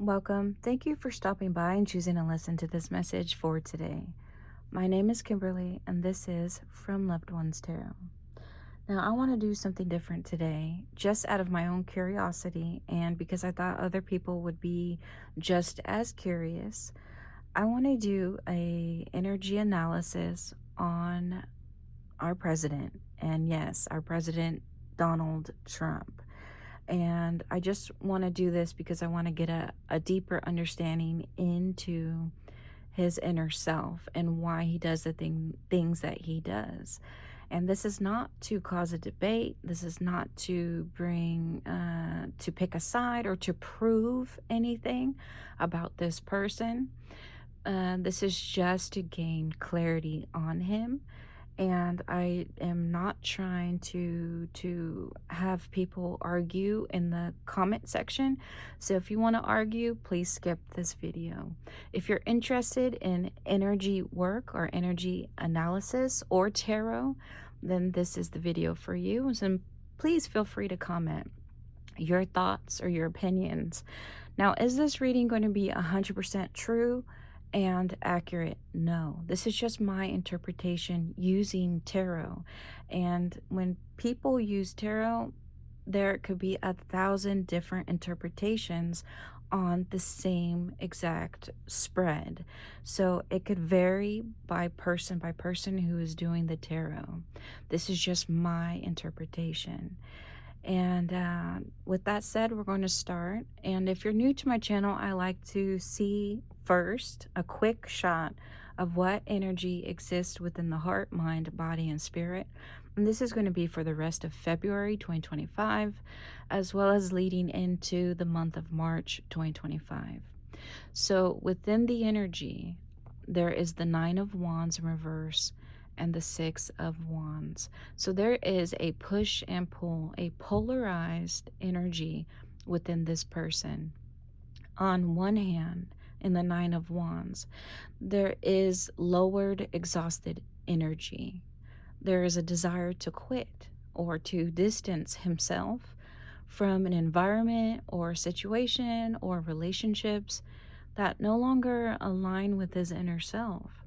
Welcome. Thank you for stopping by and choosing to listen to this message for today. My name is Kimberly, and this is From Loved Ones Tarot. Now, I want to do something different today, just out of my own curiosity, and because I thought other people would be just as curious. I want to do a energy analysis on our president, and yes, our president, Donald Trump. And I just want to do this because I want to get a deeper understanding into his inner self and why he does the things that he does. And this is not to cause a debate. This is not to to pick a side or to prove anything about this person. This is just to gain clarity on him, and I am not trying to have people argue in the comment section. So if you want to argue, please skip this video. If you're interested in energy work or energy analysis or tarot, then this is the video for you. So please feel free to comment your thoughts or your opinions. Now, is this reading going to be 100% true and accurate? No, this is just my interpretation using tarot. And when people use tarot, there could be 1,000 different interpretations on the same exact spread. So it could vary by person who is doing the tarot. This is just my interpretation. And with that said, we're going to start. And if you're new to my channel, I like to see first a quick shot of what energy exists within the heart, mind, body, and spirit. And this is going to be for the rest of February 2025, as well as leading into the month of March 2025. So within the energy, there is the Nine of Wands in reverse and the Six of Wands. So there is a push and pull, a polarized energy within this person. On one hand, in the Nine of Wands, there is lowered, exhausted energy. There is a desire to quit or to distance himself from an environment or situation or relationships that no longer align with his inner self.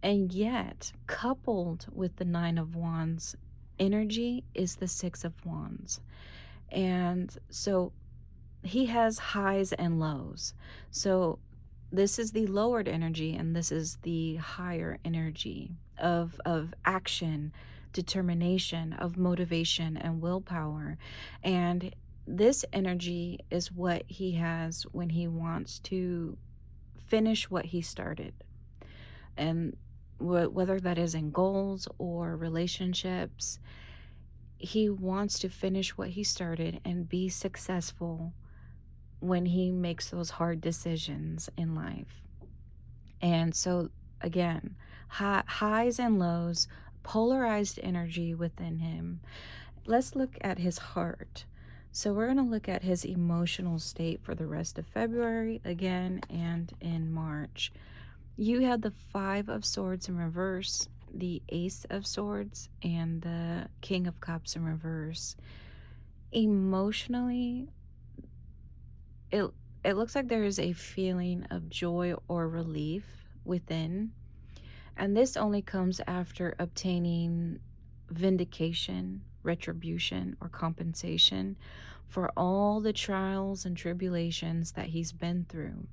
And yet, coupled with the Nine of Wands energy is the Six of Wands. And so he has highs and lows. So this is the lowered energy, and this is the higher energy of action, determination, of motivation and willpower. And this energy is what he has when he wants to finish what he started. And whether that is in goals or relationships, he wants to finish what he started and be successful when he makes those hard decisions in life. And so, again, highs and lows, polarized energy within him. Let's look at his heart. So we're going to look at his emotional state for the rest of February again and in March. You had the Five of Swords in reverse, the Ace of Swords, and the King of Cups in reverse. Emotionally, it looks like there is a feeling of joy or relief within, and this only comes after obtaining vindication, retribution, or compensation for all the trials and tribulations that he's been through.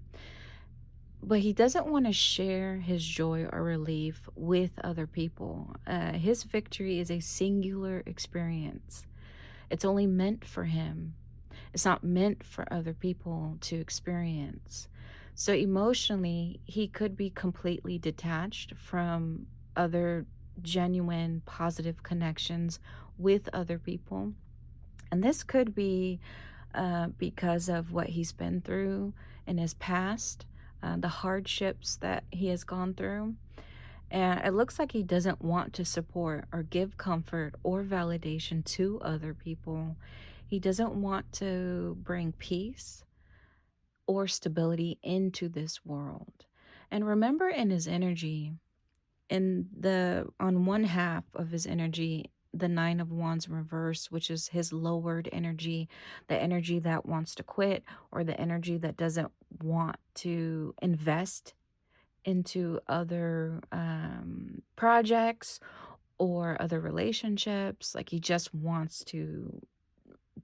But he doesn't want to share his joy or relief with other people. His victory is a singular experience. It's only meant for him. It's not meant for other people to experience. So emotionally, he could be completely detached from other genuine positive connections with other people. And this could be because of what he's been through in his past, the hardships that he has gone through. And it looks like he doesn't want to support or give comfort or validation to other people. He doesn't want to bring peace or stability into this world. And remember, in his energy, on one half of his energy, the Nine of Wands in reverse, which is his lowered energy, the energy that wants to quit or the energy that doesn't want to invest into other projects or other relationships. Like he just wants to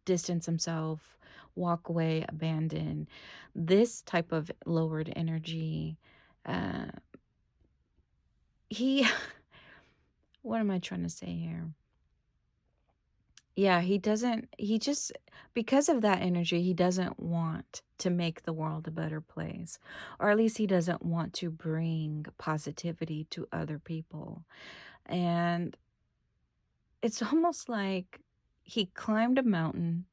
distance himself, walk away, abandon. This type of lowered energy, uh, he, what am I trying to say here? Yeah, he just, because of that energy, he doesn't want to make the world a better place, or at least he doesn't want to bring positivity to other people. And it's almost like he climbed a mountain,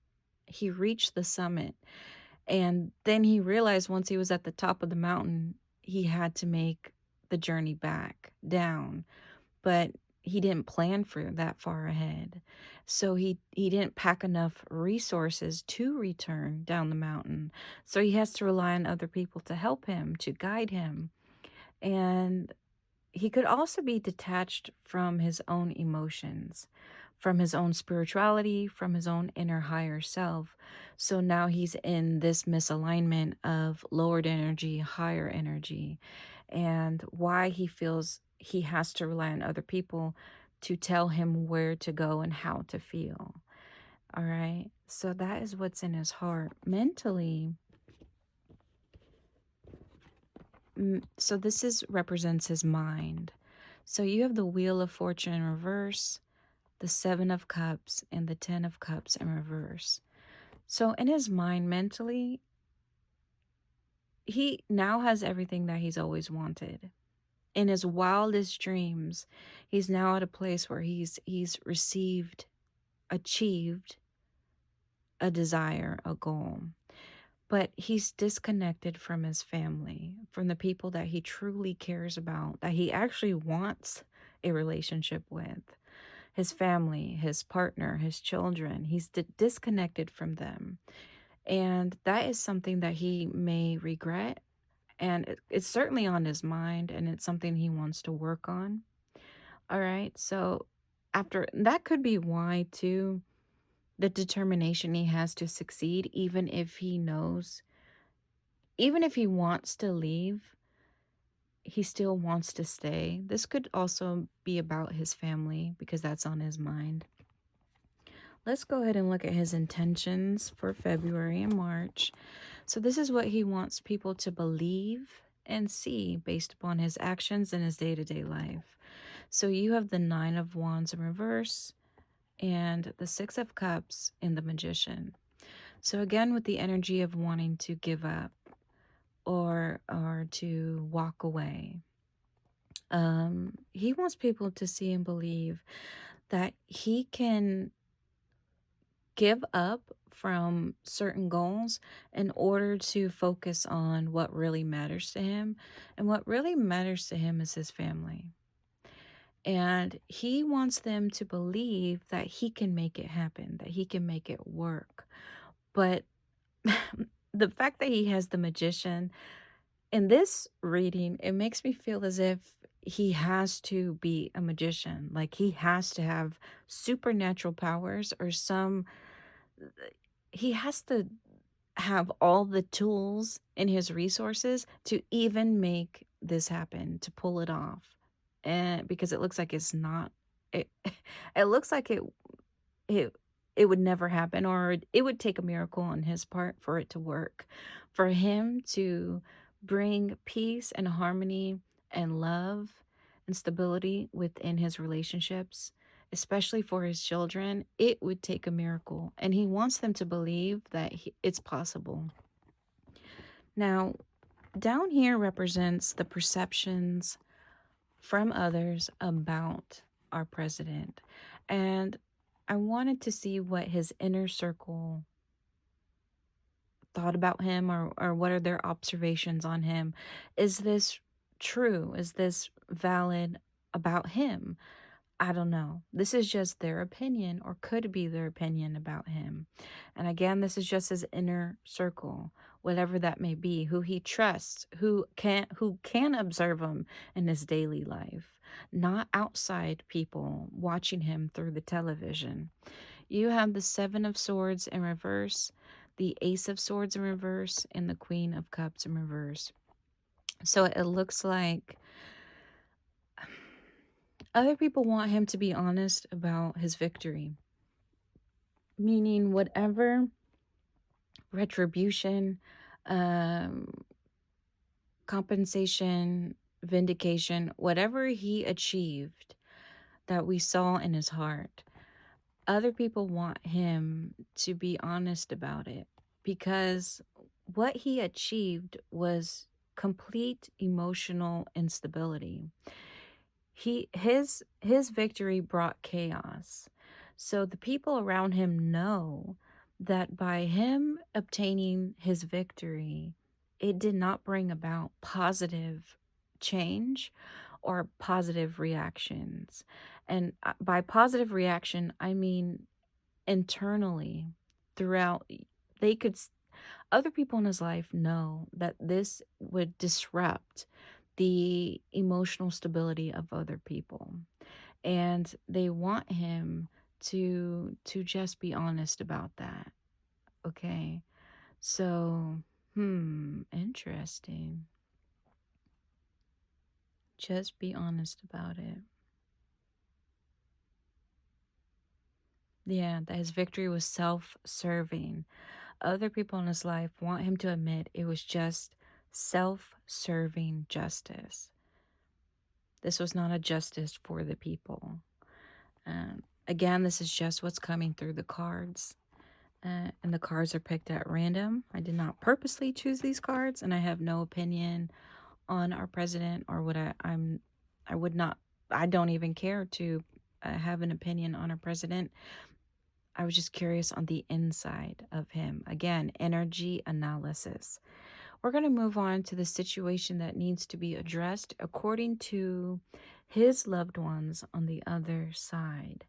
he reached the summit, and then he realized once he was at the top of the mountain, he had to make the journey back down, but he didn't plan for that far ahead. So he didn't pack enough resources to return down the mountain. So he has to rely on other people to help him, to guide him. And he could also be detached from his own emotions, from his own spirituality, from his own inner higher self. So now he's in this misalignment of lowered energy, higher energy, and why he feels he has to rely on other people to tell him where to go and how to feel. All right. So that is what's in his heart. Mentally, so this is represents his mind. So you have the Wheel of Fortune in reverse, the Seven of Cups, and the Ten of Cups in reverse. So in his mind, mentally, he now has everything that he's always wanted. In his wildest dreams, he's now at a place where he's received, achieved a desire, a goal. But he's disconnected from his family, from the people that he truly cares about, that he actually wants a relationship with. His family, his partner, his children. He's disconnected from them. And that is something that he may regret. And it's certainly on his mind, and it's something he wants to work on. All right. So, after that, could be why, too, the determination he has to succeed, even if he knows, even if he wants to leave, he still wants to stay. This could also be about his family because that's on his mind. Let's go ahead and look at his intentions for February and March. So, this is what he wants people to believe and see based upon his actions in his day to day life. So, you have the Nine of Wands in reverse and the Six of Cups in the Magician. So, again, with the energy of wanting to give up or to walk away. He wants people to see and believe that he can give up from certain goals in order to focus on what really matters to him. And what really matters to him is his family. And he wants them to believe that he can make it happen, that he can make it work. But the fact that he has the Magician in this reading, it makes me feel as if he has to be a magician. Like he has to have supernatural powers or he has to have all the tools in his resources to even make this happen, to pull it off. And because it looks like it's not, it, it looks like it it would never happen, or it would take a miracle on his part for it to work, for him to bring peace and harmony and love and stability within his relationships, especially for his children. It would take a miracle, and he wants them to believe that it's possible. Now, down here represents the perceptions from others about our president. And I wanted to see what his inner circle thought about him, or what are their observations on him. Is this true? Is this valid about him? I don't know. This is just their opinion, or could be their opinion about him. And again, this is just his inner circle, whatever that may be, who he trusts, who can observe him in his daily life, not outside people watching him through the television. You have the Seven of Swords in reverse, the Ace of Swords in reverse and the Queen of Cups in reverse. So it looks like other people want him to be honest about his victory, meaning whatever retribution, um, compensation, vindication, whatever he achieved that we saw in his heart, other people want him to be honest about it, because what he achieved was complete emotional instability. His victory brought chaos. So the people around him know that by him obtaining his victory, it did not bring about positive change or positive reactions. And by positive reaction, I mean internally throughout. They could Other people in his life know that this would disrupt the emotional stability of other people, and they want him to just be honest about that. Okay, so interesting. Just be honest about it. Yeah, that his victory was self-serving. Other people in his life want him to admit it was just self-serving justice. This was not a justice for the people. Again, this is just what's coming through the cards. And the cards are picked at random. I did not purposely choose these cards, and I have no opinion on our president or what I would not, I don't even care to have an opinion on our president. I was just curious on the inside of him. Again, energy analysis. We're going to move on to the situation that needs to be addressed according to his loved ones on the other side.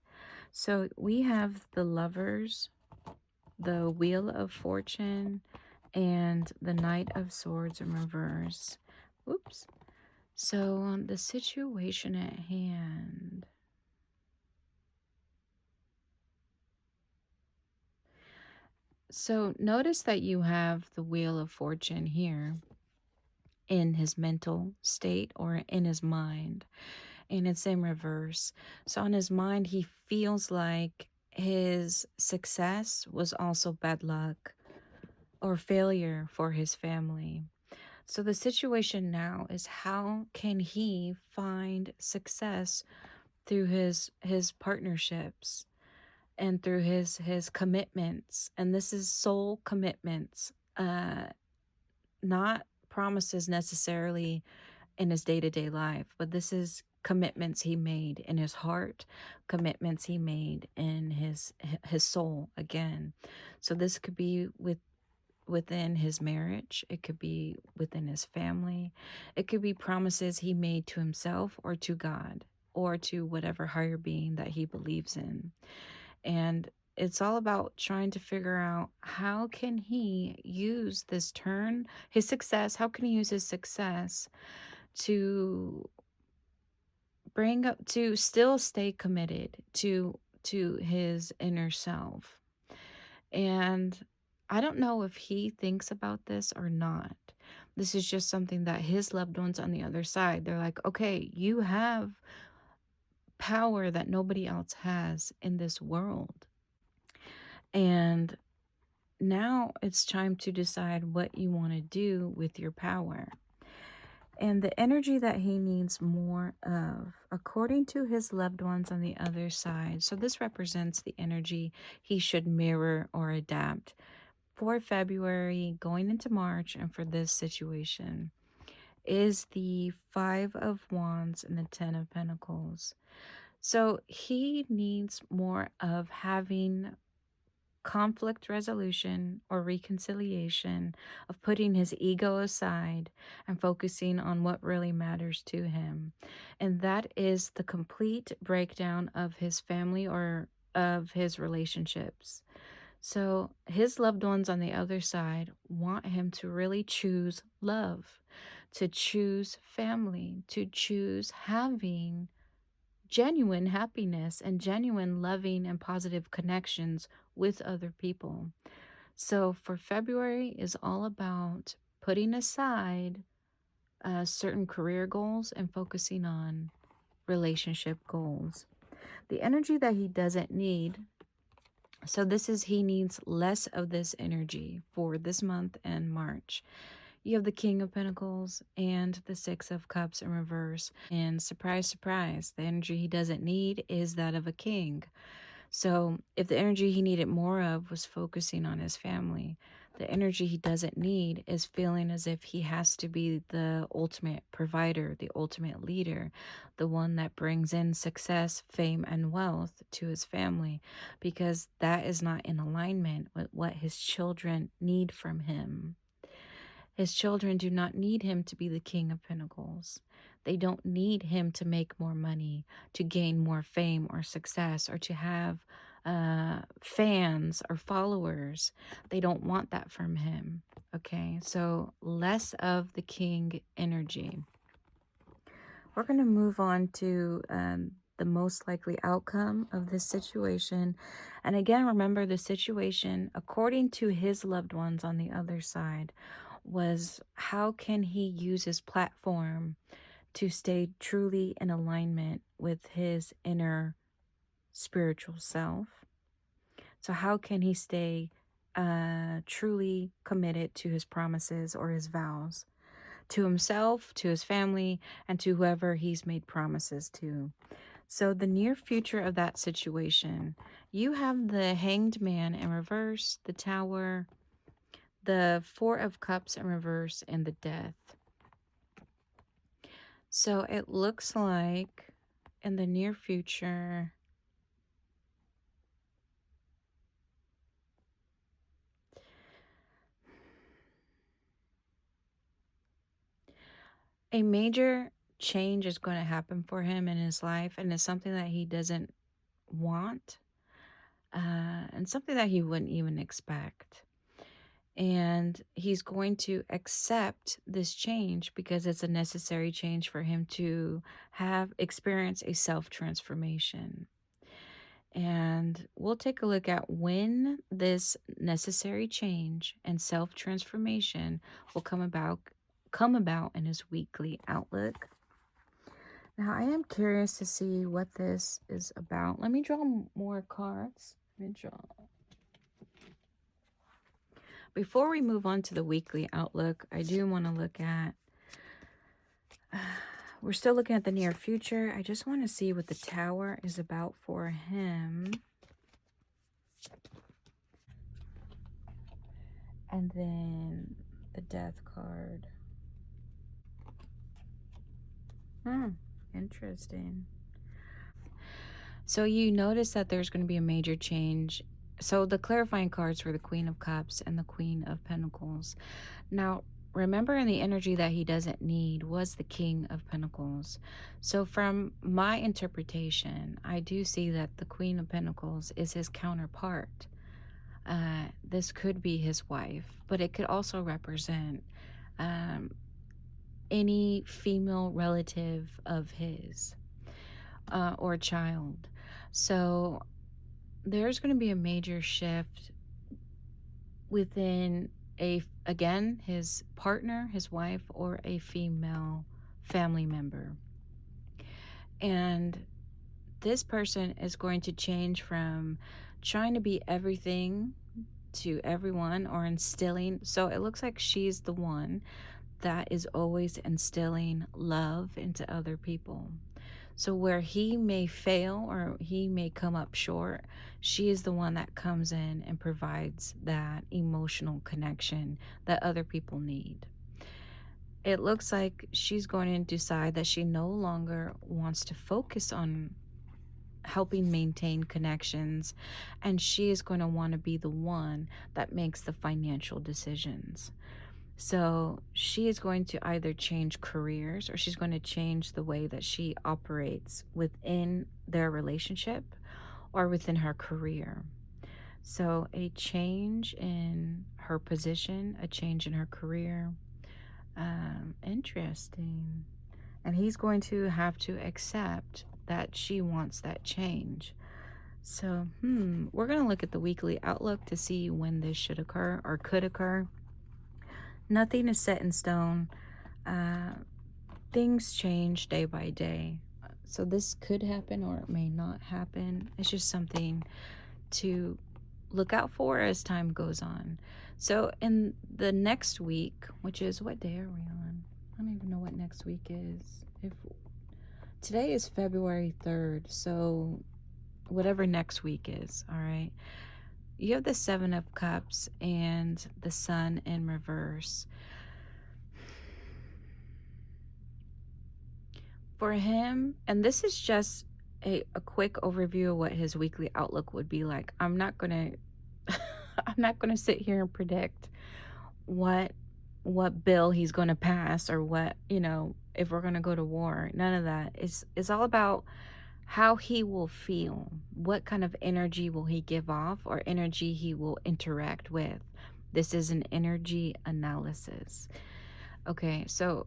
So we have the Lovers, the Wheel of Fortune, and the Knight of Swords in reverse. Oops. So the situation at hand. So notice that you have the Wheel of Fortune here in his mental state or in his mind, and it's in reverse. So on his mind, he feels like his success was also bad luck or failure for his family. So the situation now is, how can he find success through his partnerships and through his commitments? And this is soul commitments, not promises necessarily in his day-to-day life, but this is commitments he made in his heart, commitments he made in his soul again. So this could be within his marriage, it could be within his family, it could be promises he made to himself or to God or to whatever higher being that he believes in. And it's all about trying to figure out, how can he use this turn, his success, how can he use his success to bring up, to still stay committed to his inner self. And I don't know if he thinks about this or not. This is just something that his loved ones on the other side, they're like, okay, you have power that nobody else has in this world. And now it's time to decide what you want to do with your power. And the energy that he needs more of, according to his loved ones on the other side. So this represents the energy he should mirror or adapt for February, going into March, and for this situation, is the Five of Wands and the Ten of Pentacles. So he needs more of having conflict resolution or reconciliation, of putting his ego aside and focusing on what really matters to him. And that is the complete breakdown of his family or of his relationships. So his loved ones on the other side want him to really choose love, to choose family, to choose having genuine happiness and genuine loving and positive connections with other people. So for February is all about putting aside certain career goals and focusing on relationship goals. The energy that he doesn't need, so this is he needs less of this energy for this month and March. You have the King of Pentacles and the Six of Cups in reverse. And surprise, surprise, the energy he doesn't need is that of a king. So if the energy he needed more of was focusing on his family, the energy he doesn't need is feeling as if he has to be the ultimate provider, the ultimate leader, the one that brings in success, fame, and wealth to his family, because that is not in alignment with what his children need from him. His children do not need him to be the King of Pentacles. They don't need him to make more money, to gain more fame or success, or to have fans or followers. They don't want that from him. Okay, so less of the king energy. We're going to move on to the most likely outcome of this situation. And again, remember the situation, according to his loved ones on the other side, was how can he use his platform to stay truly in alignment with his inner spiritual self? So how can he stay truly committed to his promises or his vows? To himself, to his family, and to whoever he's made promises to. So the near future of that situation, you have the Hanged Man in reverse, the Tower, the Four of Cups in reverse, and the Death. So it looks like in the near future, a major change is going to happen for him in his life, and it's something that he doesn't want, and something that he wouldn't even expect. And he's going to accept this change because it's a necessary change for him to have experience a self-transformation. And we'll take a look at when this necessary change and self-transformation will come about in his weekly outlook. Now, I am curious to see what this is about. Let me draw more cards. Let me draw. Before we move on to the weekly outlook, I do want to look at, we're still looking at the near future. I just want to see what the Tower is about for him. And then the Death card. Interesting. So you notice that there's going to be a major change. So the clarifying cards were the Queen of Cups and the Queen of Pentacles. Now, remember, in the energy that he doesn't need was the King of Pentacles. So from my interpretation, I do see that the Queen of Pentacles is his counterpart. This could be his wife, but it could also represent any female relative of his or child. So there's going to be a major shift within again, his partner, his wife, or a female family member. And this person is going to change from trying to be everything to everyone or instilling. So it looks like she's the one that is always instilling love into other people. So where he may fail or he may come up short, she is the one that comes in and provides that emotional connection that other people need. It looks like she's going to decide that she no longer wants to focus on helping maintain connections, and she is going to want to be the one that makes the financial decisions. So she is going to either change careers or she's going to change the way that she operates within their relationship or within her career. So a change in her position, a change in her career. Interesting. And he's going to have to accept that she wants that change. So, we're going to look at the weekly outlook to see when this should occur or could occur. Nothing is set in stone. Things change day by day. So this could happen or it may not happen. It's just something to look out for as time goes on. So in the next week, which is, what day are we on? I don't even know what next week is. If today is February 3rd, so whatever next week is, all right? You have the Seven of Cups and the Sun in reverse. For him, and this is just a quick overview of what his weekly outlook would be like. I'm not gonna I'm not gonna sit here and predict what bill he's gonna pass or what, if we're gonna go to war. None of that. It's all about how he will feel, what kind of energy will he give off, or energy he will interact with. This is an energy analysis. Okay, so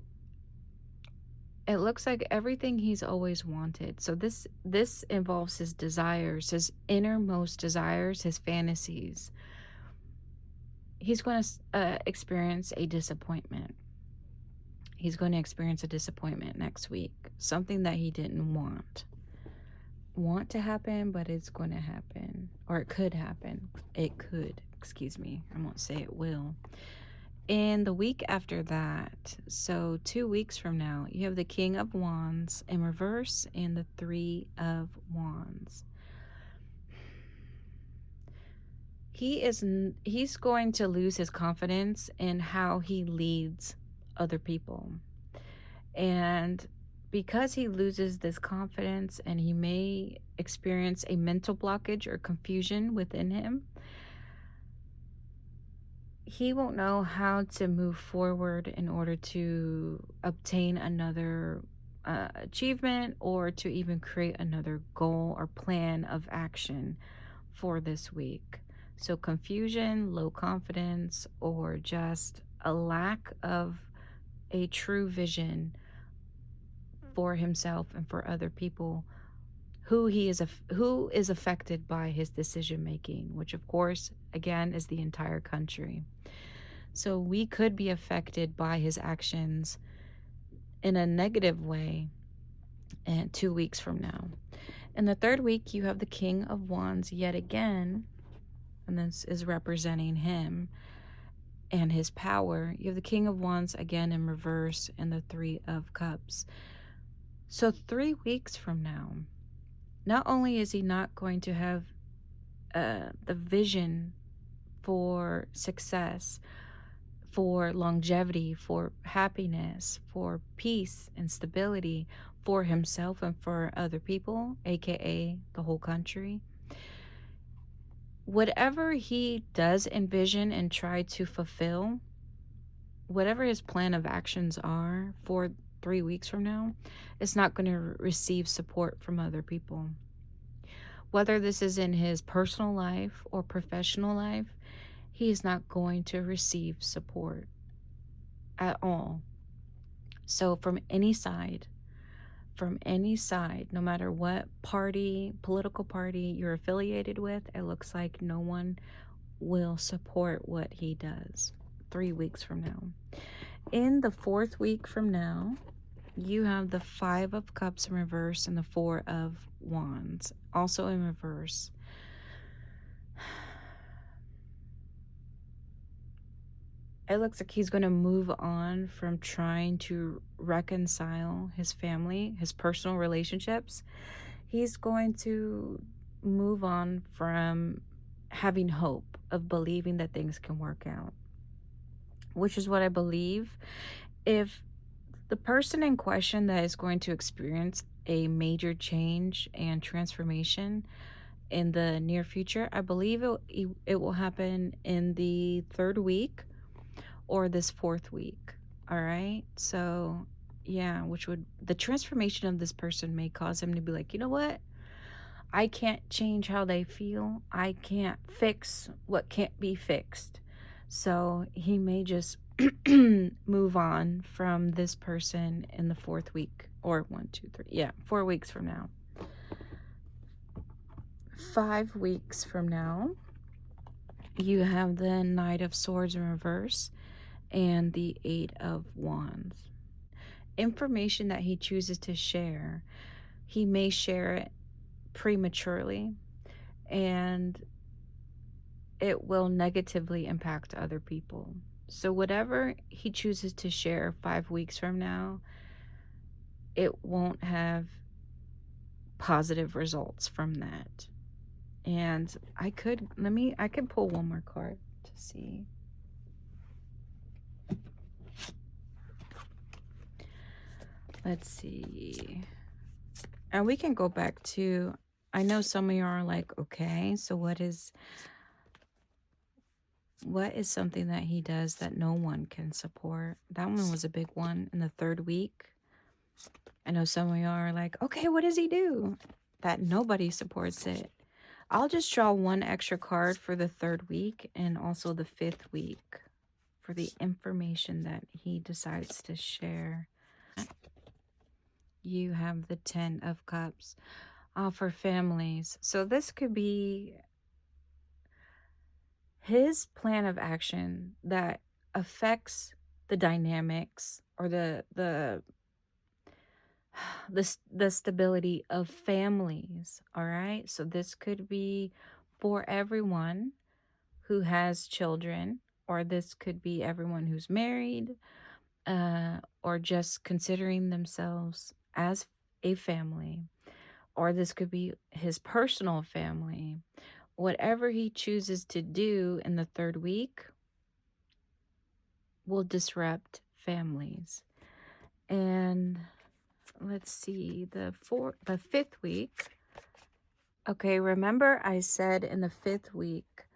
it looks like everything he's always wanted. So this involves his desires, his innermost desires, his fantasies. He's going to experience a disappointment. He's going to experience a disappointment next week. Something that he didn't want to happen, but it's going to happen, or it could happen. It could, excuse me. I won't say it will. In the week after that, so 2 weeks from now, you have the King of Wands in reverse and the Three of Wands. He's going to lose his confidence in how he leads other people. And because he loses this confidence and he may experience a mental blockage or confusion within him, he won't know how to move forward in order to obtain another achievement or to even create another goal or plan of action for this week. So confusion, low confidence, or just a lack of a true vision for himself and for other people who is affected by his decision making, which of course again is the entire country. So we could be affected by his actions in a negative way and 2 weeks from now. In the third week, you have the King of Wands yet again, and this is representing him and his power. You have the King of Wands again in reverse and the Three of Cups. So 3 weeks from now, not only is he not going to have the vision for success, for longevity, for happiness, for peace and stability for himself and for other people, aka the whole country. Whatever he does envision and try to fulfill, whatever his plan of actions are for 3 weeks from now, is not going to receive support from other people. Whether this is in his personal life or professional life, he is not going to receive support at all. So from any side, no matter what political party you're affiliated with, it looks like no one will support what he does 3 weeks from now. In the 4th week from now, you have the Five of Cups in reverse and the Four of Wands also in reverse. It looks like he's going to move on from trying to reconcile his family, his personal relationships. He's going to move on from having hope, of believing that things can work out, which is what I believe. If the person in question that is going to experience a major change and transformation in the near future, I believe it will happen in the 3rd week or this 4th week. All right. So yeah, the transformation of this person may cause him to be like, you know what? I can't change how they feel. I can't fix what can't be fixed. So he may just move on from this person in the 4th week, or 1, 2, 3. Yeah, 4 weeks from now. 5 weeks from now, you have the Knight of Swords in reverse and the Eight of Wands. Information that he chooses to share, he may share it prematurely, and it will negatively impact other people. So whatever he chooses to share 5 weeks from now, it won't have positive results from that. And I could pull one more card to see. Let's see. And we can go back to, I know some of you are like, okay, so what is something that he does that no one can support? That one was a big one in the 3rd week. I know some of you are like, okay, what does he do? That nobody supports it. I'll just draw one extra card for the 3rd week and also the 5th week for the information that he decides to share. You have the 10 of Cups for families. So this could be his plan of action that affects the dynamics or the stability of families. All right, so this could be for everyone who has children, or this could be everyone who's married, or just considering themselves as a family, or this could be his personal family. Whatever he chooses to do in the 3rd week will disrupt families. And let's see, the 5th week. Okay, remember I said in the 5th week,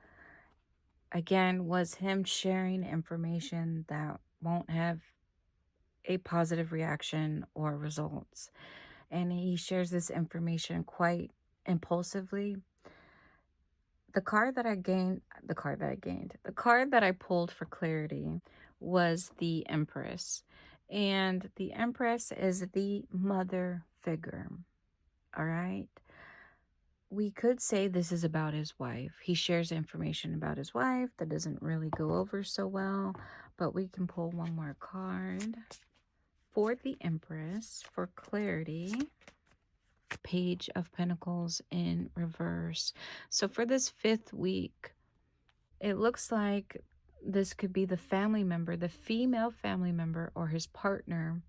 again, was him sharing information that won't have a positive reaction or results. And he shares this information quite impulsively. The card that I pulled for clarity was the Empress. And the Empress is the mother figure. All right. We could say this is about his wife. He shares information about his wife that doesn't really go over so well, but we can pull one more card for the Empress for clarity. Page of Pentacles in reverse. So for this 5th week, it looks like this could be the family member, the female family member, or his partner.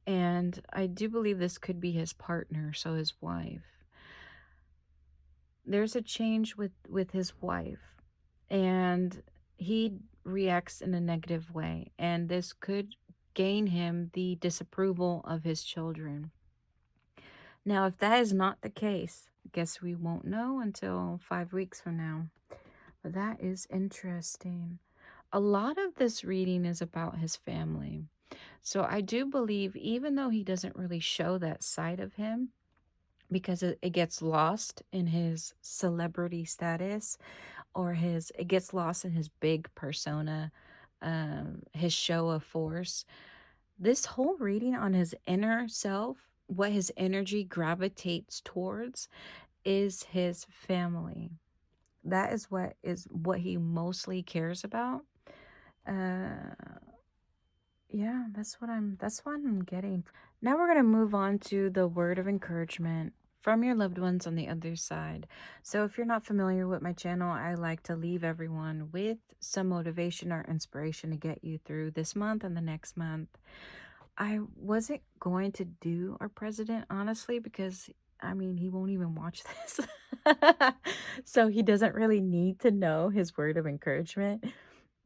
And I do believe this could be his partner, so his wife. There's a change with his wife, and he reacts in a negative way, and this could gain him the disapproval of his children. Now, if that is not the case, I guess we won't know until 5 weeks from now. But that is interesting. A lot of this reading is about his family. So I do believe, even though he doesn't really show that side of him, because it gets lost in his celebrity status, or it gets lost in his big persona, his show of force. This whole reading on his inner self, what his energy gravitates towards, is his family. That is what he mostly cares about. Yeah, that's what I'm getting. Now we're going to move on to the word of encouragement from your loved ones on the other side. So if you're not familiar with my channel, I like to leave everyone with some motivation or inspiration to get you through this month and the next month. I wasn't going to do our president, honestly, because I mean, he won't even watch this. So he doesn't really need to know his word of encouragement.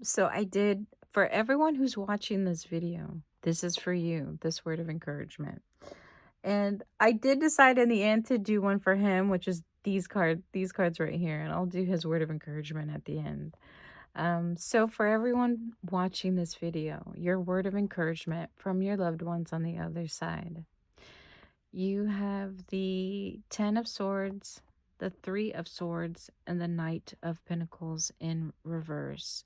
So I did, for everyone who's watching this video, this is for you, this word of encouragement. And I did decide in the end to do one for him, which is these cards right here, and I'll do his word of encouragement at the end. So for everyone watching this video, your word of encouragement from your loved ones on the other side. You have the 10 of Swords, the 3 of Swords, and the Knight of Pentacles in reverse.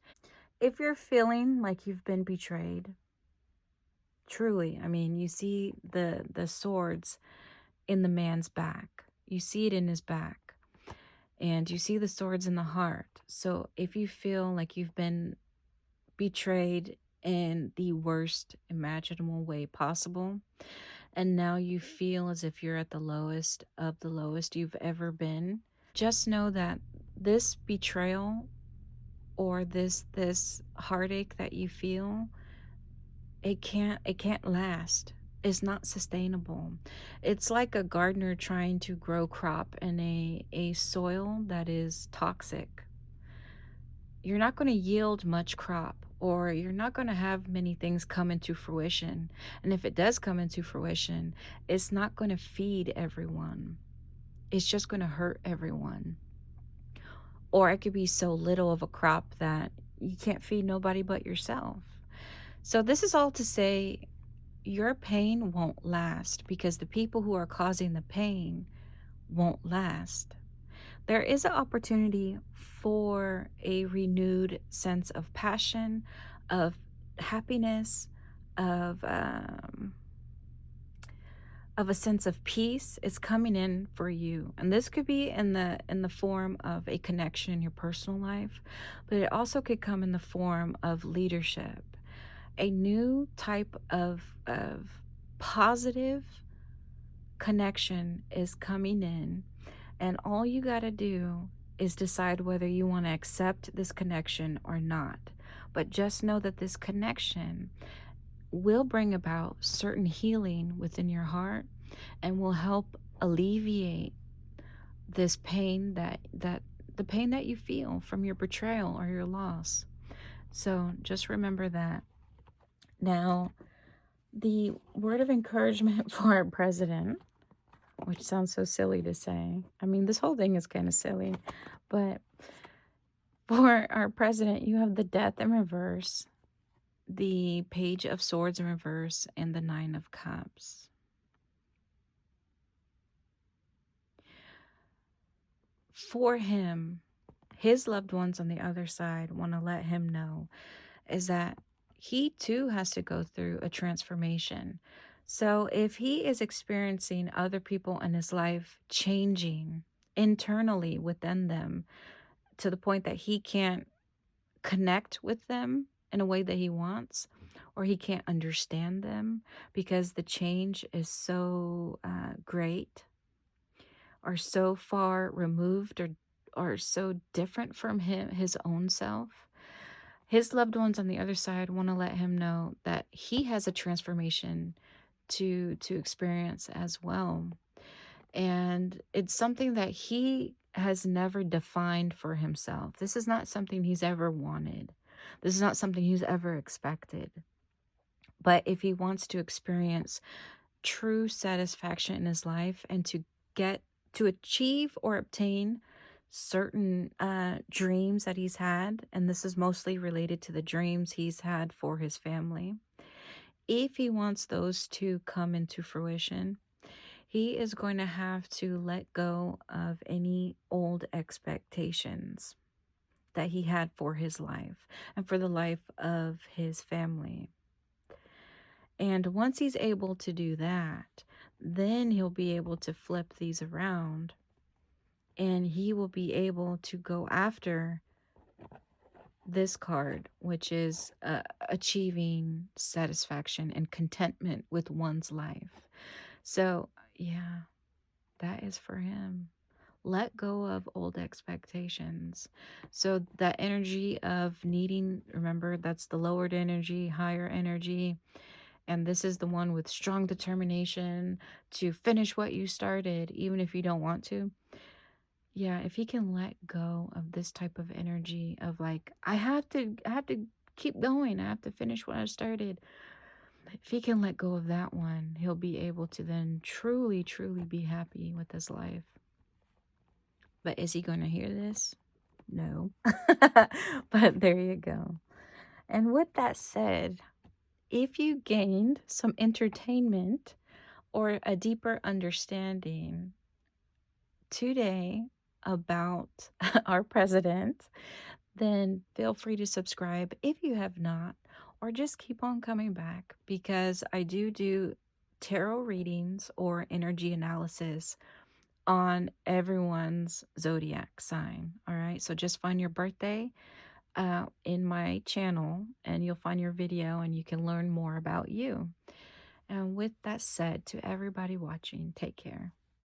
If you're feeling like you've been betrayed, truly, I mean, you see the swords in the man's back. You see it in his back. And you see the swords in the heart. So if you feel like you've been betrayed in the worst imaginable way possible, and now you feel as if you're at the lowest of the lowest you've ever been, just know that this betrayal or this heartache that you feel, it can't last. It's not sustainable. It's like a gardener trying to grow crop in a soil that is toxic. You're not going to yield much crop, or you're not going to have many things come into fruition. And if it does come into fruition, it's not going to feed everyone. It's just going to hurt everyone. Or it could be so little of a crop that you can't feed nobody but yourself. So this is all to say your pain won't last, because the people who are causing the pain won't last. There is an opportunity for a renewed sense of passion, of happiness, of um, of a sense of peace is coming in for you. And this could be in the form of a connection in your personal life, but it also could come in the form of leadership. A new type of positive connection is coming in, and all you got to do is decide whether you want to accept this connection or not. But just know that this connection will bring about certain healing within your heart, and will help alleviate this pain that the pain that you feel from your betrayal or your loss. So just remember that. Now, the word of encouragement for our president, which sounds so silly to say. I mean, this whole thing is kind of silly, but for our president, you have the Death in reverse, the Page of Swords in reverse, and the Nine of Cups. For him, his loved ones on the other side want to let him know is that he too has to go through a transformation. So if he is experiencing other people in his life changing internally within them to the point that he can't connect with them in a way that he wants, or he can't understand them because the change is so great, or so far removed, or so different from his own self, his loved ones on the other side want to let him know that he has a transformation to experience as well. And it's something that he has never defined for himself. This is not something he's ever wanted. This is not something he's ever expected. But if he wants to experience true satisfaction in his life, and to achieve or obtain certain dreams that he's had, and this is mostly related to the dreams he's had for his family, if he wants those to come into fruition, he is going to have to let go of any old expectations that he had for his life and for the life of his family. And once he's able to do that, then he'll be able to flip these around, and he will be able to go after this card, which is achieving satisfaction and contentment with one's life. So, yeah, that is for him. Let go of old expectations. So, that energy of needing, remember, that's the lowered energy, higher energy. And this is the one with strong determination to finish what you started, even if you don't want to. Yeah, if he can let go of this type of energy of like, I have to keep going. I have to finish what I started. If he can let go of that one, he'll be able to then truly, truly be happy with his life. But is he going to hear this? No. But there you go. And with that said, if you gained some entertainment or a deeper understanding today about our president, then feel free to subscribe if you have not, or just keep on coming back, because I do tarot readings or energy analysis on everyone's zodiac sign. All right. So just find your birthday in my channel and you'll find your video and you can learn more about you. And with that said, to everybody watching, take care.